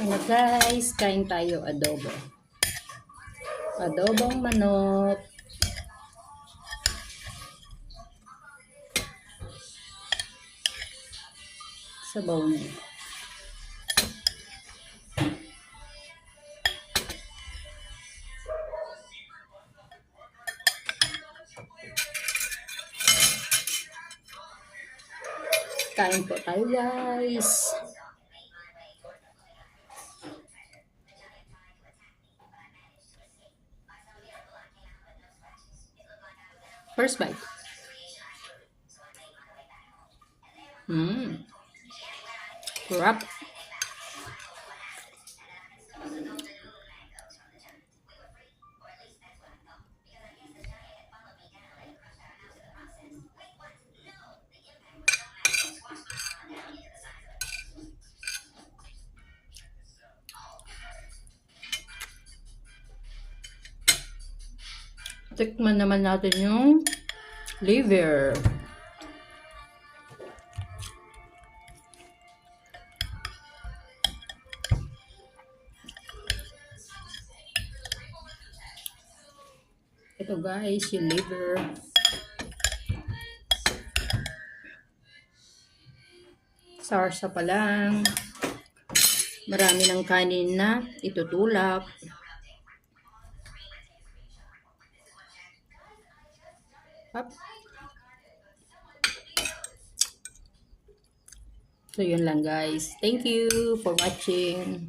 Ano guys, kain tayo adobo. Adobong manok. Sabaw niya. Kain po tayo guys. First bite. Sarap. Tikman naman natin yung liver. Ito guys, yung liver. Sarsa pa lang. Marami ng kanin na itutulak. Up. So yun lang guys. Thank you for watching.